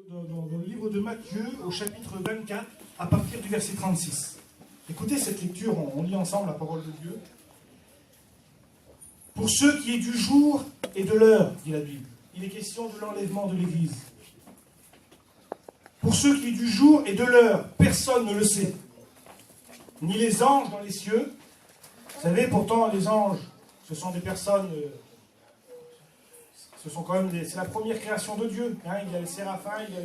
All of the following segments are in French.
dans le livre de Matthieu, au chapitre 24, à partir du verset 36. Écoutez cette lecture, on lit ensemble la parole de Dieu. Pour ceux qui est du jour et de l'heure, dit la Bible, il est question de l'enlèvement de l'Église. Pour ceux qui est du jour et de l'heure, personne ne le sait. Ni les anges dans les cieux. Vous savez, pourtant, les anges, ce sont des personnes... ce sont quand même c'est la première création de Dieu. Hein. Il y a les séraphins, il y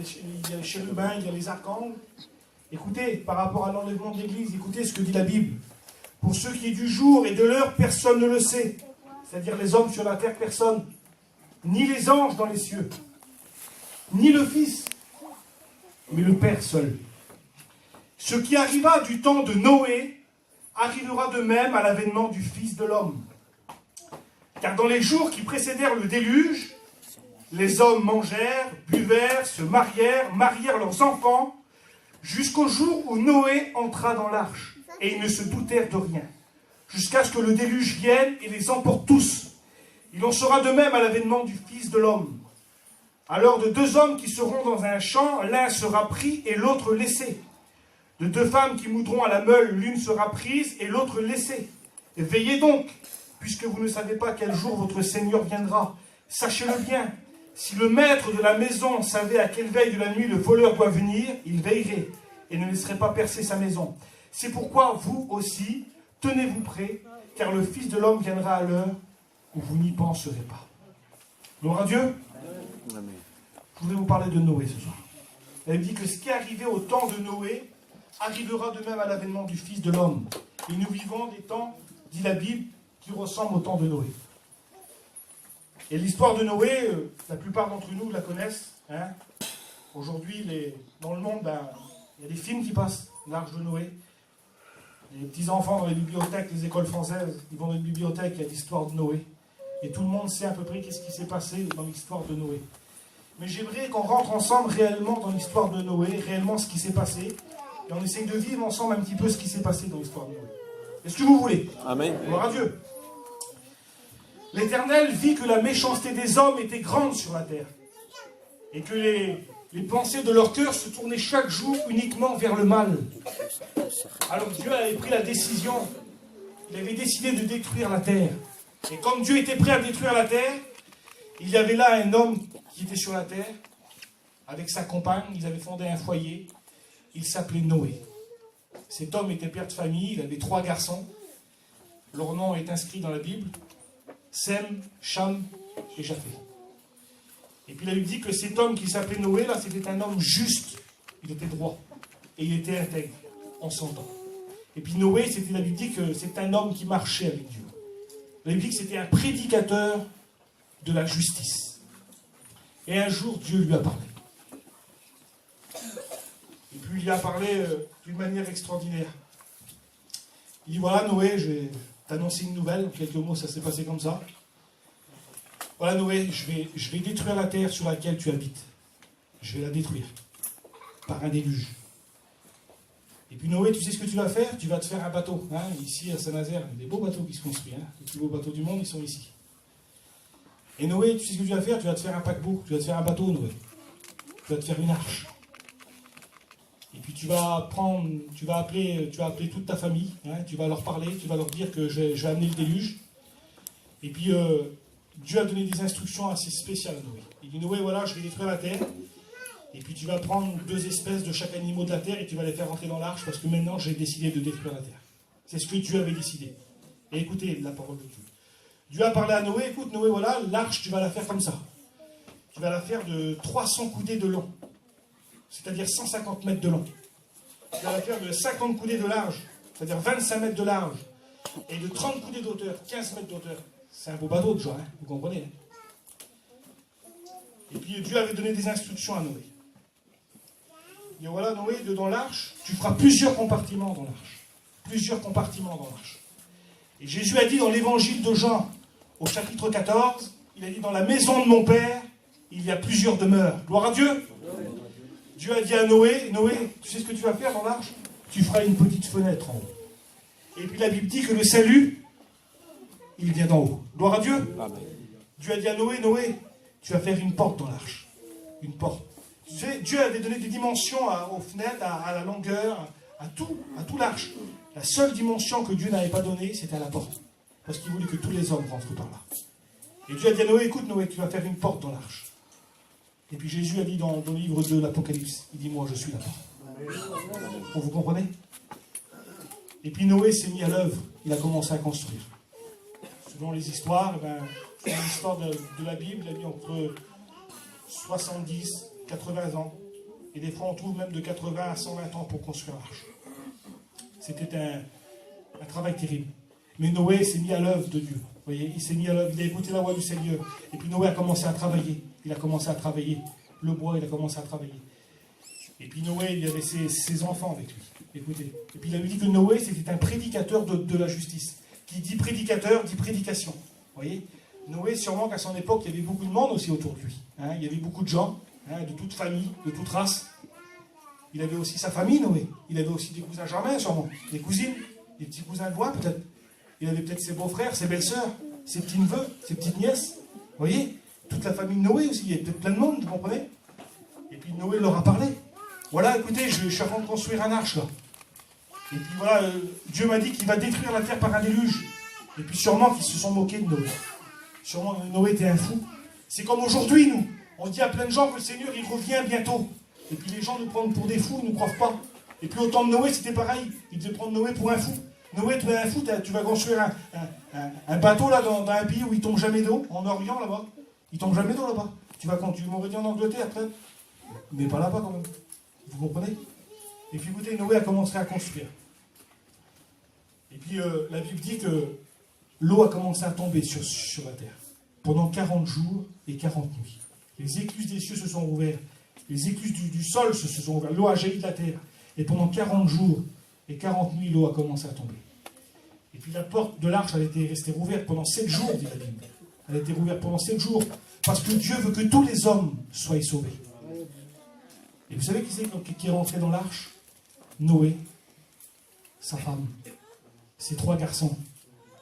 a les chérubins, il y a les archanges. Écoutez, par rapport à l'enlèvement de l'Église, écoutez ce que dit la Bible. Pour ceux qui est du jour et de l'heure, personne ne le sait. C'est-à-dire les hommes sur la terre, personne. Ni les anges dans les cieux. Ni le Fils. Mais le Père seul. Ce qui arriva du temps de Noé arrivera de même à l'avènement du Fils de l'homme. Car dans les jours qui précédèrent le déluge, les hommes mangèrent, buvèrent, se marièrent leurs enfants, jusqu'au jour où Noé entra dans l'arche, et ils ne se doutèrent de rien, jusqu'à ce que le déluge vienne et les emporte tous. Il en sera de même à l'avènement du Fils de l'homme. Alors de deux hommes qui seront dans un champ, l'un sera pris et l'autre laissé. De deux femmes qui moudront à la meule, l'une sera prise et l'autre laissée. Et veillez donc, puisque vous ne savez pas quel jour votre Seigneur viendra. Sachez-le bien, si le maître de la maison savait à quelle veille de la nuit le voleur doit venir, il veillerait et ne laisserait pas percer sa maison. C'est pourquoi vous aussi, tenez-vous prêts, car le Fils de l'homme viendra à l'heure où vous n'y penserez pas. Gloire à Dieu. Amen. Je voudrais vous parler de Noé ce soir. Elle dit que ce qui est arrivé au temps de Noé arrivera de même à l'avènement du Fils de l'homme. Et nous vivons des temps, dit la Bible, qui ressemblent au temps de Noé. Et l'histoire de Noé, la plupart d'entre nous la connaissent. Hein. Aujourd'hui, dans le monde, il y a des films qui passent, l'Arche de Noé. Les petits-enfants dans les bibliothèques, les écoles françaises, ils vont dans une bibliothèque, il y a l'histoire de Noé. Et tout le monde sait à peu près qu'est-ce qui s'est passé dans l'histoire de Noé. Mais j'aimerais qu'on rentre ensemble réellement dans l'histoire de Noé, réellement ce qui s'est passé. Et on essaye de vivre ensemble un petit peu ce qui s'est passé dans l'histoire de Noé. Est-ce que vous voulez? Amen. Gloire à Dieu. L'Éternel vit que la méchanceté des hommes était grande sur la terre. Et que les pensées de leur cœur se tournaient chaque jour uniquement vers le mal. Alors Dieu avait pris la décision. Il avait décidé de détruire la terre. Et comme Dieu était prêt à détruire la terre, il y avait là un homme qui était sur la terre, avec sa compagne, ils avaient fondé un foyer, il s'appelait Noé. Cet homme était père de famille, il avait 3 garçons, leur nom est inscrit dans la Bible, Sem, Cham et Japheth. Et puis la Bible dit que cet homme qui s'appelait Noé, là, c'était un homme juste, il était droit, et il était intègre, en son temps. Et puis Noé, la Bible dit que c'est un homme qui marchait avec Dieu. La Bible dit que c'était un prédicateur de la justice. Et un jour, Dieu lui a parlé. Et puis il lui a parlé d'une manière extraordinaire. Il dit, voilà Noé, je vais t'annoncer une nouvelle. En quelques mots, ça s'est passé comme ça. Voilà Noé, je vais détruire la terre sur laquelle tu habites. Je vais la détruire. Par un déluge. Et puis Noé, tu sais ce que tu vas faire? Tu vas te faire un bateau. Hein, ici à Saint-Nazaire, il y a des beaux bateaux qui se construisent. Hein. Les plus beaux bateaux du monde, ils sont ici. Et Noé, tu sais ce que tu vas faire? Tu vas te faire un paquebot. Tu vas te faire un bateau, Noé. Tu vas te faire une arche. Et puis tu vas appeler toute ta famille. Hein, tu vas leur parler, tu vas leur dire que je vais amener le déluge. Et puis Dieu a donné des instructions assez spéciales à Noé. Il dit, Noé, voilà, je vais détruire la terre. Et puis tu vas prendre 2 espèces de chaque animal de la terre et tu vas les faire rentrer dans l'arche parce que maintenant j'ai décidé de détruire la terre. C'est ce que Dieu avait décidé. Et écoutez la parole de Dieu. Dieu a parlé à Noé, écoute Noé, voilà, l'arche tu vas la faire comme ça. Tu vas la faire de 300 coudées de long. C'est-à-dire 150 mètres de long. Tu vas la faire de 50 coudées de large, c'est-à-dire 25 mètres de large. Et de 30 coudées d'auteur, 15 mètres d'auteur. C'est un beau bateau déjà, hein, vous comprenez. Et puis Dieu avait donné des instructions à Noé. Et voilà, Noé, dans l'arche, tu feras plusieurs compartiments dans l'arche. Plusieurs compartiments dans l'arche. Et Jésus a dit dans l'évangile de Jean, au chapitre 14, il a dit, dans la maison de mon Père, il y a plusieurs demeures. Gloire à Dieu. Dieu a dit à Noé, Noé, tu sais ce que tu vas faire dans l'arche? Tu feras une petite fenêtre en haut. Et puis la Bible dit que le salut, il vient d'en haut. Gloire à Dieu. Amen. Dieu a dit à Noé, Noé, tu vas faire une porte dans l'arche. Une porte. Dieu avait donné des dimensions aux fenêtres, à la longueur, à tout l'arche. La seule dimension que Dieu n'avait pas donnée, c'était à la porte. Parce qu'il voulait que tous les hommes rentrent par là. Et Dieu a dit à Noé, écoute Noé, tu vas faire une porte dans l'arche. Et puis Jésus a dit dans le livre de l'Apocalypse, il dit, moi je suis la porte. Vous comprenez? Et puis Noé s'est mis à l'œuvre, il a commencé à construire. Selon les histoires, selon l'histoire de la Bible, il a mis entre 70, 80 ans. Et des fois on trouve même de 80 à 120 ans pour construire l'arche. C'était un travail terrible. Mais Noé s'est mis à l'œuvre de Dieu. Vous voyez, il s'est mis à l'œuvre, il a écouté la voix du Seigneur. Et puis Noé a commencé à travailler. Il a commencé à travailler. Le bois, il a commencé à travailler. Et puis Noé, il avait ses enfants avec lui. Écoutez. Et puis il avait dit que Noé, c'était un prédicateur de la justice. Qui dit prédicateur, dit prédication. Vous voyez, Noé, sûrement qu'à son époque, il y avait beaucoup de monde aussi autour de lui. Il y avait beaucoup de gens, de toute famille, de toute race. Il avait aussi sa famille, Noé. Il avait aussi des cousins germains, sûrement. Des cousines, des petits cousins de voix, peut-être. Il avait peut-être ses beaux-frères, ses belles-sœurs, ses petits-neveux, ses petites-nièces. Vous voyez, toute la famille de Noé aussi. Il y avait peut-être plein de monde, vous comprenez? Et puis Noé leur a parlé. Voilà, écoutez, je suis en train de construire un arche, là. Et puis voilà, Dieu m'a dit qu'il va détruire la terre par un déluge. Et puis sûrement qu'ils se sont moqués de Noé. Sûrement Noé était un fou. C'est comme aujourd'hui, nous. On dit à plein de gens que le Seigneur, il revient bientôt. Et puis les gens nous prennent pour des fous, ils ne nous croient pas. Et puis au temps de Noé, c'était pareil. Ils devaient prendre Noé pour un fou. Noé, tu es un fou, tu vas construire un bateau là dans un pays où il ne tombe jamais d'eau, en Orient là-bas. Il ne tombe jamais d'eau là-bas. Tu m'aurais dit en Angleterre après. Mais pas là-bas quand même. Vous comprenez? Et puis écoutez, Noé a commencé à construire. Et puis la Bible dit que l'eau a commencé à tomber sur la terre. Pendant 40 jours et 40 nuits. Les écluses des cieux se sont ouvertes. Les écluses du sol se sont ouvertes. L'eau a jailli de la terre. Et pendant 40 jours et 40 nuits, l'eau a commencé à tomber. Et puis la porte de l'arche, elle était restée rouverte pendant 7 jours, dit la Bible. Elle a été rouverte pendant 7 jours. Parce que Dieu veut que tous les hommes soient sauvés. Et vous savez qui c'est qui est rentré dans l'arche? Noé, sa femme, ses 3 garçons,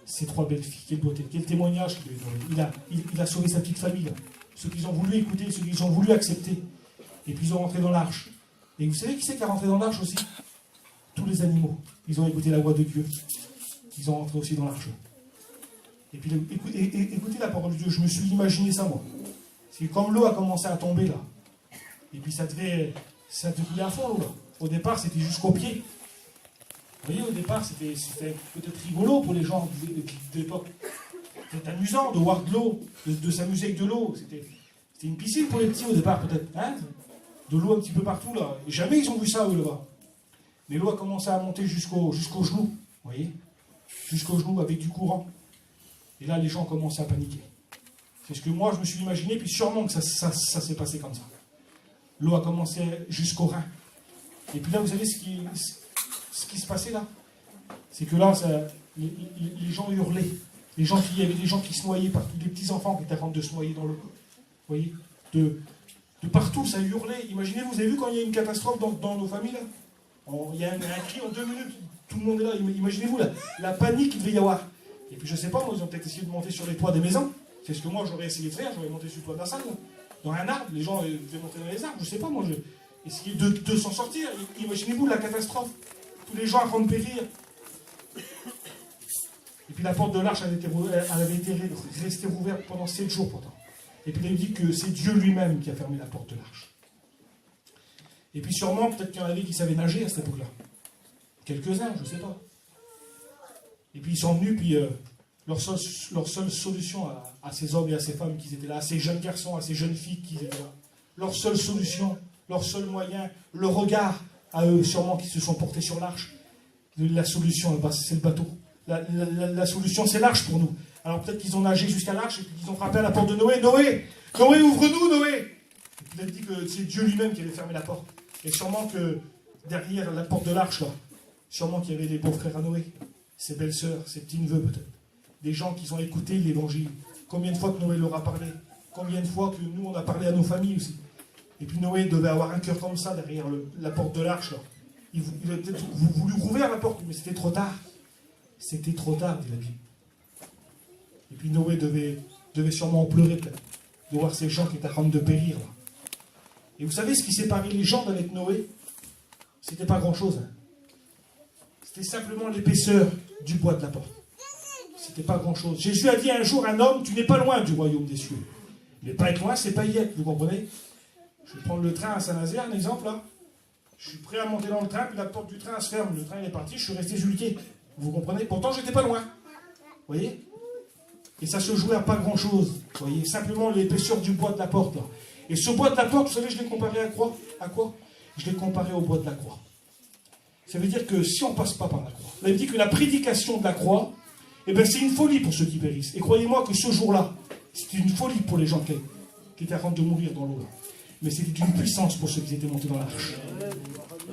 ses 3 belles filles. Quelle beauté, quel témoignage qu'il a donné. Il a sauvé sa petite famille. Ceux qui ont voulu écouter, ceux qui ont voulu accepter. Et puis ils ont rentré dans l'arche. Et vous savez qui c'est qui est rentré dans l'arche aussi? Tous les animaux. Ils ont écouté la voix de Dieu. Ils ont rentré aussi dans l'arche. Et puis écoutez la parole de Dieu. Je me suis imaginé ça, moi. C'est comme l'eau a commencé à tomber là. Et puis ça devait couler à fond, l'eau là. Au départ, c'était jusqu'aux pieds. Vous voyez, au départ, c'était peut-être rigolo pour les gens de l'époque. C'était amusant de voir de l'eau, de s'amuser avec de l'eau. C'était une piscine pour les petits au départ, peut-être. De l'eau un petit peu partout, là. Et jamais ils ont vu ça, eux, là-bas. Mais l'eau a commencé à monter jusqu'aux genoux. Vous voyez? Jusqu'aux genoux, avec du courant. Et là, les gens ont commencé à paniquer. C'est ce que moi, je me suis imaginé, puis sûrement que ça s'est passé comme ça. L'eau a commencé jusqu'aux reins. Et puis là, vous savez ce qui se passait là? C'est que là, les gens hurlaient. Il y avait des gens qui se noyaient partout, des petits enfants qui étaient en train de se noyer dans l'eau. Vous voyez? De partout, ça hurlait. Imaginez, vous avez vu quand il y a une catastrophe dans nos familles là? Il y a un cri en 2 minutes, tout le monde est là. Imaginez-vous la panique qu'il devait y avoir. Et puis je sais pas, moi, ils ont peut-être essayé de monter sur les toits des maisons. C'est ce que moi j'aurais essayé de faire, j'aurais monté sur le toit de la salle, là. Dans un arbre, les gens devaient monter dans les arbres, je sais pas, moi, j'ai essayé de s'en sortir. Imaginez-vous la catastrophe, tous les gens en train de périr. Et puis la porte de l'arche, elle avait été restée ouverte pendant 7 jours pourtant. Et puis il dit que c'est Dieu lui-même qui a fermé la porte de l'arche. Et puis sûrement, peut-être qu'il y en avait qui savaient nager à cette époque-là. Quelques-uns, je ne sais pas. Et puis ils sont venus, puis leur seule solution à ces hommes et à ces femmes qui étaient là, à ces jeunes garçons, à ces jeunes filles qui étaient là, leur seule solution, leur seul moyen, le regard à eux sûrement qui se sont portés sur l'arche. La solution, c'est le bateau. La solution, c'est l'arche pour nous. Alors peut-être qu'ils ont nagé jusqu'à l'arche et puis qu'ils ont frappé à la porte de Noé. Noé, ouvre-nous, Noé. Et puis il a dit que c'est Dieu lui-même qui avait fermé la porte. Et sûrement que derrière la porte de l'arche, là, sûrement qu'il y avait des beaux-frères à Noé, ses belles-sœurs, ses petits-neveux peut-être. Des gens qui ont écouté l'évangile. Combien de fois que Noé leur a parlé? Combien de fois que nous, on a parlé à nos familles aussi? Et puis Noé devait avoir un cœur comme ça derrière la porte de l'arche, là. Il a peut-être voulu rouvrir la porte, mais c'était trop tard. C'était trop tard, dit la Bible. Et puis Noé devait sûrement en pleurer peut-être, de voir ces gens qui étaient en train de périr, là. Et vous savez ce qui séparait les gens avec Noé? C'était pas grand-chose. Hein. C'était simplement l'épaisseur du bois de la porte. C'était pas grand-chose. Jésus a dit un jour à un homme, tu n'es pas loin du royaume des cieux. Mais pas être loin, c'est pas y être, vous comprenez? Je vais prendre le train à Saint-Nazaire, un exemple là. Je suis prêt à monter dans le train, puis la porte du train se ferme. Le train est parti, je suis resté sur le quai. Vous comprenez? Pourtant, j'étais pas loin. Vous voyez? Et ça se jouait à pas grand-chose. Vous voyez? Simplement l'épaisseur du bois de la porte là. Et ce bois de la porte, vous savez, je l'ai comparé à quoi? À quoi? Je l'ai comparé au bois de la croix. Ça veut dire que si on ne passe pas par la croix, là, il dit que la prédication de la croix, eh ben, c'est une folie pour ceux qui périssent. Et croyez-moi que ce jour-là, c'était une folie pour les gens qui étaient en train de mourir dans l'eau. Mais c'était une puissance pour ceux qui étaient montés dans l'arche.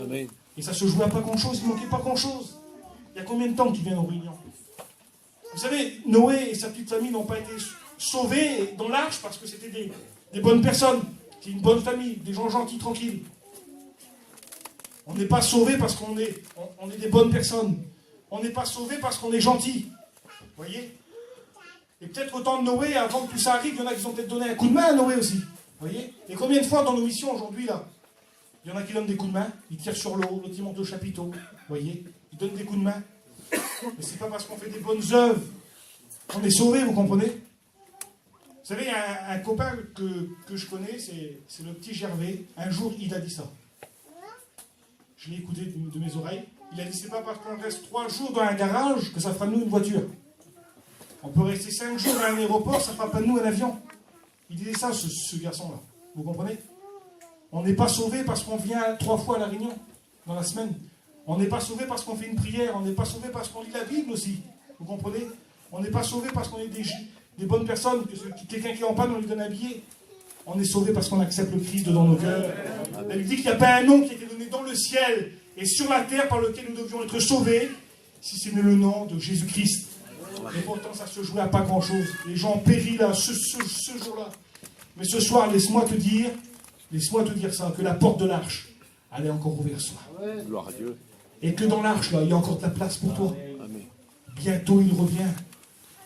Amen. Et ça se jouait à pas grand-chose, il ne manquait pas grand-chose. Il y a combien de temps qu'ils viennent au Réunion? Vous savez, Noé et sa petite famille n'ont pas été sauvés dans l'arche parce que c'était des bonnes personnes, c'est une bonne famille, des gens gentils, tranquilles. On n'est pas sauvés parce qu'on est des bonnes personnes. On n'est pas sauvés parce qu'on est gentils. Vous voyez? Et peut-être au temps de Noé, avant que tout ça arrive, il y en a qui ont peut-être donné un coup de main à Noé aussi. Vous voyez? Et combien de fois dans nos missions aujourd'hui, là, il y en a qui donnent des coups de main, ils tirent sur l'eau, l'autre ils montent au chapiteau. Vous voyez? Ils donnent des coups de main. Mais c'est pas parce qu'on fait des bonnes œuvres qu'on est sauvés, vous comprenez? Vous savez, il y a un copain que je connais, c'est le petit Gervais. Un jour, il a dit ça. Je l'ai écouté de mes oreilles. Il a dit, c'est pas parce qu'on reste 3 jours dans un garage que ça fera de nous une voiture. On peut rester 5 jours dans un aéroport, ça fera pas de nous un avion. Il disait ça, ce garçon-là. Vous comprenez? On n'est pas sauvé parce qu'on vient 3 fois à la Réunion dans la semaine. On n'est pas sauvé parce qu'on fait une prière. On n'est pas sauvé parce qu'on lit la Bible aussi. Vous comprenez? On n'est pas sauvé parce qu'on est des bonnes personnes, que quelqu'un qui est en panne, on lui donne un billet. On est sauvé parce qu'on accepte le Christ dans nos cœurs. Elle dit qu'il n'y a pas un nom qui a été donné dans le ciel et sur la terre par lequel nous devions être sauvés, si ce n'est le nom de Jésus-Christ. Et pourtant, ça se jouait à pas grand-chose. Les gens ont péri là, ce jour-là. Mais ce soir, laisse-moi te dire ça, que la porte de l'arche, elle est encore ouverte ce soir. Gloire à Dieu. Et que dans l'arche, là, il y a encore de la place pour toi. Amen. Bientôt, il revient.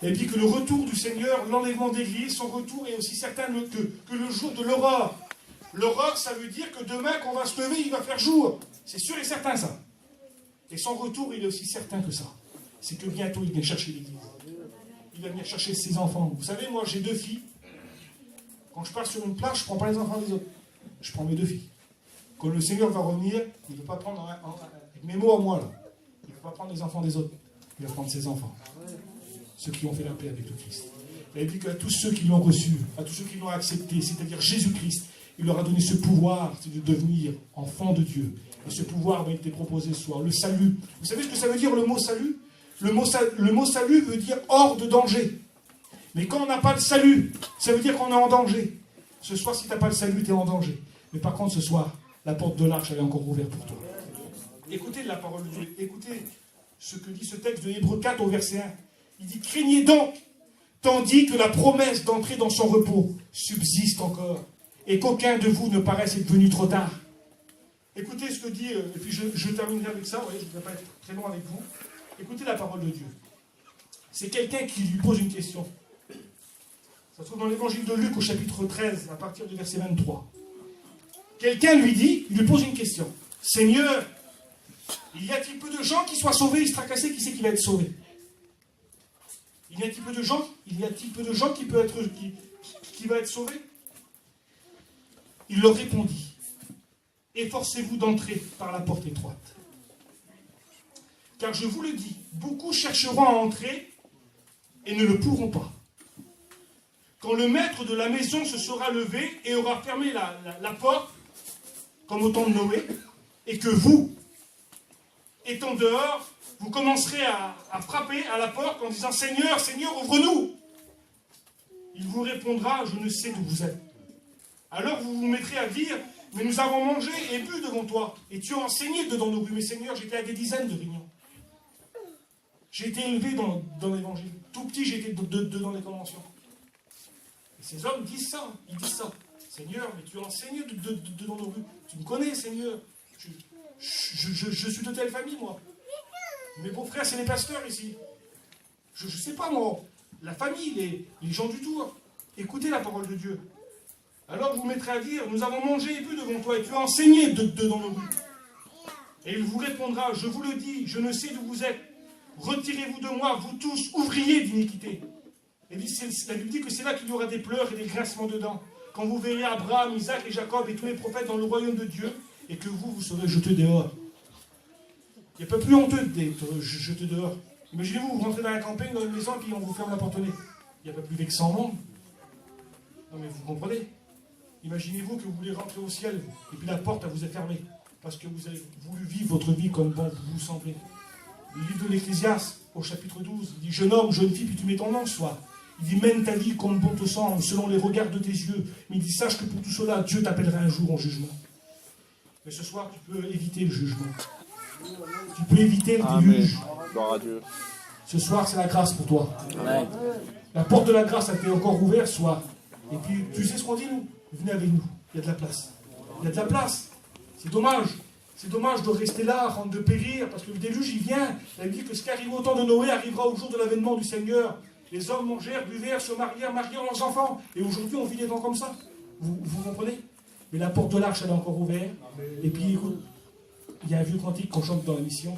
Et puis que le retour du Seigneur, l'enlèvement d'église, son retour est aussi certain que le jour de l'aurore. L'aurore, ça veut dire que demain, quand on va se lever, il va faire jour. C'est sûr et certain, ça. Et son retour, il est aussi certain que ça. C'est que bientôt, il vient chercher l'église. Il va venir chercher ses enfants. Vous savez, moi, j'ai 2 filles. Quand je pars sur une plage, je ne prends pas les enfants des autres. Je prends mes 2 filles. Quand le Seigneur va revenir, il ne veut pas prendre avec mes mots à moi, là. Il ne veut pas prendre les enfants des autres. Il va prendre ses enfants. Ceux qui ont fait la paix avec le Christ. Il dit qu'à tous ceux qui l'ont reçu, à tous ceux qui l'ont accepté, c'est-à-dire Jésus-Christ, il leur a donné ce pouvoir de devenir enfants de Dieu. Et ce pouvoir m'a été proposé ce soir. Le salut. Vous savez ce que ça veut dire le mot salut? Le mot salut veut dire hors de danger. Mais quand on n'a pas le salut, ça veut dire qu'on est en danger. Ce soir, si tu n'as pas le salut, tu es en danger. Mais par contre, ce soir, la porte de l'arche, elle est encore ouverte pour toi. Écoutez la parole de Dieu. Écoutez ce que dit ce texte de Hébreux 4 au verset 1. Il dit, craignez donc, tandis que la promesse d'entrer dans son repos subsiste encore, et qu'aucun de vous ne paraisse être venu trop tard. Écoutez ce que dit, et puis je terminerai avec ça, je ne vais pas être très long avec vous. Écoutez la parole de Dieu. C'est quelqu'un qui lui pose une question. Ça se trouve dans l'évangile de Luc au chapitre 13, à partir du verset 23. Quelqu'un lui dit, il lui pose une question. Seigneur, y a-t-il peu de gens qui soient sauvés? Il se tracassait, qui c'est qui va être sauvé? Il y a-t-il peu de gens qui va être sauvé? Il leur répondit, efforcez-vous d'entrer par la porte étroite. Car je vous le dis, beaucoup chercheront à entrer et ne le pourront pas. Quand le maître de la maison se sera levé et aura fermé la porte, comme au temps de Noé, et que vous, étant dehors, vous commencerez à frapper à la porte en disant « Seigneur, Seigneur, ouvre-nous » Il vous répondra « Je ne sais d'où vous êtes ». Alors vous vous mettrez à dire « Mais nous avons mangé et bu devant toi, et tu as enseigné dedans nos rues. » Mais Seigneur, j'étais à des dizaines de réunions. J'ai été élevé dans l'évangile. Tout petit, j'étais dans les conventions. Et ces hommes disent ça, ils disent ça. « Seigneur, mais tu as enseigné dedans nos rues. Tu me connais, Seigneur. Je suis de telle famille, moi. Mes beaux-frères, c'est les pasteurs ici. Je ne sais pas, moi. La famille, les gens du tour. Écoutez la parole de Dieu. Alors vous vous mettrez à dire, nous avons mangé et bu devant toi, et tu as enseigné dans nos rues. Et il vous répondra, je vous le dis, je ne sais d'où vous êtes. Retirez-vous de moi, vous tous, ouvriers d'iniquité. Et la Bible dit que c'est là qu'il y aura des pleurs et des grincements de dents. Quand vous verrez Abraham, Isaac et Jacob et tous les prophètes dans le royaume de Dieu, et que vous serez jetés dehors. Il n'y a pas plus honteux d'être jeté dehors. Imaginez-vous, vous rentrez dans un camping, dans une maison, et puis on vous ferme la porte au nez. Il n'y a pas plus vexant au monde. Non mais vous comprenez? Imaginez-vous que vous voulez rentrer au ciel, et puis la porte vous est fermée, parce que vous avez voulu vivre votre vie comme bon vous semblez. Le livre de l'Ecclésiaste, au chapitre 12, il dit, jeune homme, jeune fille, puis tu mets ton nom, soit. Il dit, mène ta vie comme bon te semble, selon les regards de tes yeux. Mais il dit, sache que pour tout cela, Dieu t'appellera un jour en jugement. Mais ce soir, tu peux éviter le jugement. Tu peux éviter le déluge. Gloire à Dieu. Ce soir, c'est la grâce pour toi. Amen. La porte de la grâce a été encore ouverte ce soir. Et puis, tu sais ce qu'on dit, nous? Venez avec nous. Il y a de la place. Il y a de la place. C'est dommage. C'est dommage de rester là, de périr, parce que le déluge, il vient. Il dit que ce qui arrive au temps de Noé arrivera au jour de l'avènement du Seigneur. Les hommes mangèrent, buvèrent, se marièrent leurs enfants. Et aujourd'hui, on vit des temps comme ça. Vous comprenez? Mais la porte de l'arche, elle est encore ouverte. Et puis, écoute, il y a un vieux cantique qu'on chante dans l'émission.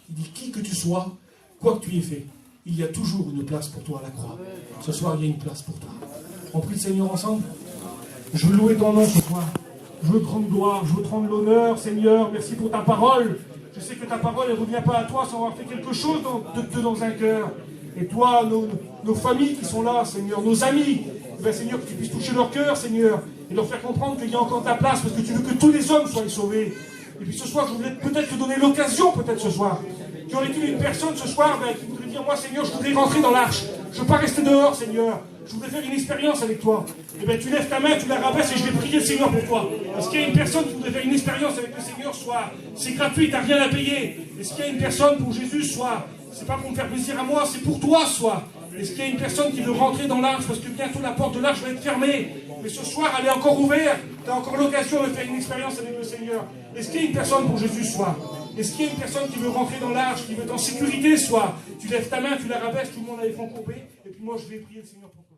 Il dit, qui que tu sois, quoi que tu aies fait, il y a toujours une place pour toi à la croix. Ce soir, il y a une place pour toi. On prie le Seigneur ensemble. Je veux louer ton nom ce soir. Je veux te rendre gloire, je veux te rendre l'honneur, Seigneur. Merci pour ta parole. Je sais que ta parole, elle ne revient pas à toi sans avoir fait quelque chose dans un cœur. Et toi, nos familles qui sont là, Seigneur, nos amis, ben, Seigneur, que tu puisses toucher leur cœur, Seigneur, et leur faire comprendre qu'il y a encore ta place, parce que tu veux que tous les hommes soient sauvés. Et puis ce soir, je voulais peut-être te donner l'occasion, peut-être ce soir. Tu aurais été une personne ce soir qui voudrait dire, moi, Seigneur, je voudrais rentrer dans l'arche. Je ne veux pas rester dehors, Seigneur. Je voudrais faire une expérience avec toi. Et bien, tu lèves ta main, tu la rabaisses et je vais prier le Seigneur pour toi. Est-ce qu'il y a une personne qui voudrait faire une expérience avec le Seigneur, soit c'est gratuit, tu n'as rien à payer. Est-ce qu'il y a une personne pour Jésus, soit c'est pas pour me faire plaisir à moi, c'est pour toi, soit. Est-ce qu'il y a une personne qui veut rentrer dans l'arche parce que bientôt la porte de l'arche va être fermée? Mais ce soir, elle est encore ouverte. Tu as encore l'occasion de faire une expérience avec le Seigneur. Est-ce qu'il y a une personne pour Jésus, soit? Est-ce qu'il y a une personne qui veut rentrer dans l'arche, qui veut être en sécurité, soit? Tu lèves ta main, tu la rabaisses, tout le monde a les fronts courbés, et puis moi je vais prier le Seigneur pour toi.